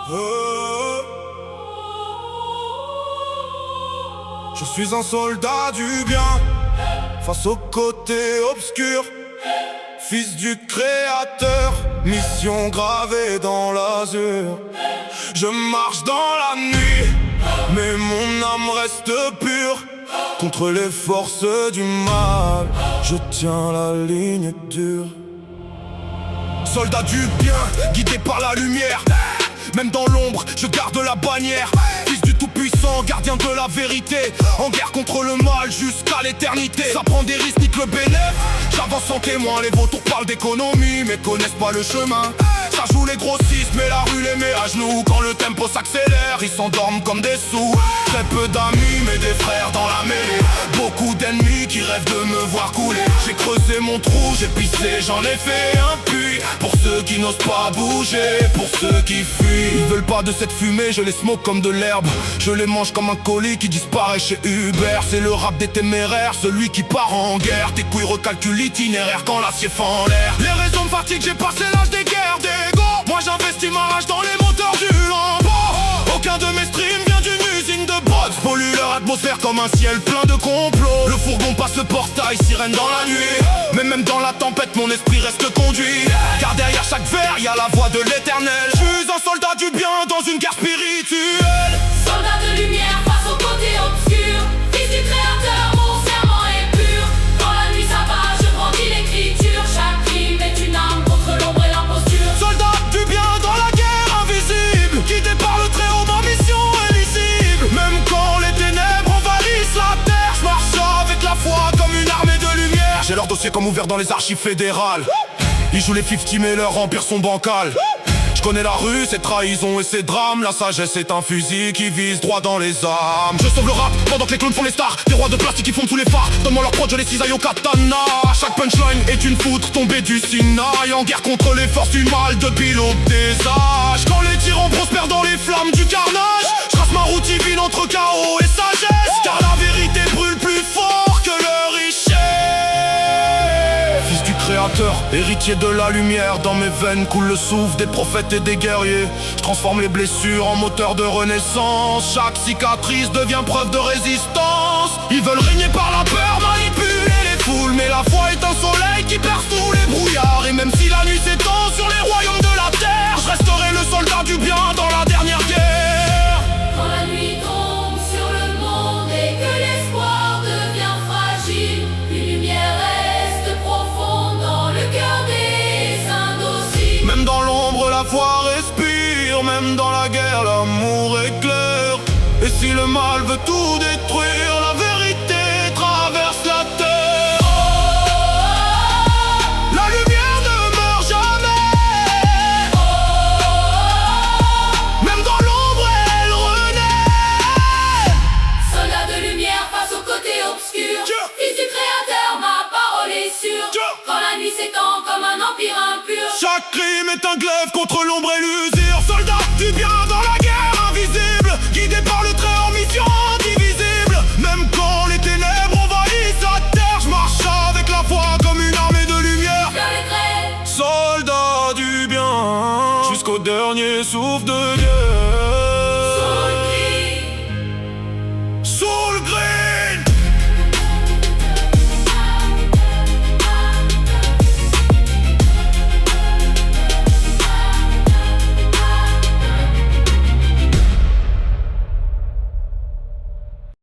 Je suis un soldat du bien, face au côté obscur, fils du créateur, mission gravée dans l'azur. Je marche dans la nuit, mais mon âme reste pure. Contre les forces du mal, je tiens la ligne dure. Soldat du bien, guidé par la lumière. Même dans l'ombre, je garde la bannière. Fils du tout-puissant, gardien de la vérité. En guerre contre le mal jusqu'à l'éternité. Ça prend des risques, nique le bénéf. J'avance en témoin, les vautours parlent d'économie mais connaissent pas le chemin. Ça joue les grossistes, mais la rue les met à genoux. Quand le tempo s'accélère, ils s'endorment comme des sous. Très peu d'amis, mais des frères dans la mêlée. Beaucoup d'ennemis qui rêvent de me voir couler. J'ai creusé mon trou, j'ai pissé, j'en ai fait un puits. Pour ceux qui n'osent pas bouger, pour ceux qui fuient. Ils veulent pas de cette fumée, je les smoke comme de l'herbe. Je les mange comme un colis qui disparaît chez Uber. C'est le rap des téméraires, celui qui part en guerre. Tes couilles recalculent l'itinéraire quand l'acier fend en l'air. Les raisons de fatigue, j'ai passé l'âge des guerres d'ego. Moi j'investis ma rage dans les moteurs du Lambo. Aucun de mes streams vient d'une usine de bots. Pollue leur atmosphère comme un ciel plein de complots. Le fourgon passe le portail, sirène dans la nuit. Mais même dans la tempête, mon esprit reste conduit. Car derrière chaque verre, y a la voix de l'éternel. Je suis un soldat du bien dans une guerre spirituelle. Soldat de lumière face au côté obscur. Fils du créateur, mon serment est pur. Quand la nuit s'abat, je brandis l'écriture. Chaque crime est une arme contre l'ombre et l'imposture. Soldat du bien dans la guerre invisible, guidé par le très haut, ma mission est lisible. Même quand les ténèbres envahissent la terre, je marche avec la foi comme une armée de lumière. J'ai leur dossier comme ouvert dans les archives fédérales. Ils jouent les 50 mais leur empire sont bancal. Je connais la rue, ses trahisons et ses drames. La sagesse est un fusil qui vise droit dans les âmes. Je sauve le rap pendant que les clones font les stars. Des rois de plastique qui font tous les phares. Donne-moi leur prod, je les cisaille au katana. Chaque punchline est une poutre tombée du Sinaï. En guerre contre les forces du mal depuis l'aube des âges. Quand les tyrans prospèrent dans les flammes du carnage, je trace ma route divine entre chaos et sagesse. Car la vérité brûle plus fort que le richesse. Fils du créateur, héritier de la lumière. Dans mes veines coule le souffle des prophètes et des guerriers. Je transforme les blessures en moteur de renaissance. Chaque cicatrice devient preuve de résistance. Ils veulent régner par la peur, manipuler les foules. Mais la foi est un soleil qui perce tous les brouillards. Et même si la nuit s'étend sur les royaumes de la terre, je resterai le soldat du bien dans la dernière guerre. Quand la nuit tombe sur le monde et que l'espoir devient fragile, une lumière reste profonde dans le cœur des indociles. Même dans l'ombre la foi respire, même dans la guerre l'amour est clair. Et si le mal veut tout détruire, la vérité traverse la terre. La lumière ne meurt jamais. Même dans l'ombre elle renaît. Soldat de lumière face au côté obscur. Fils du créateur, ma parole est sûre. Quand la nuit s'étend comme un empire impur. Chaque crime est un glaive contre l'ombre et l'usure. Soldat du bien dans la guerre invisible, guidé par le très haut, mission indivisible. Même quand les ténèbres envahissent la terre, je marche avec la foi comme une armée de lumière. Je les crée. Soldat du bien, jusqu'au dernier souffle de guerre.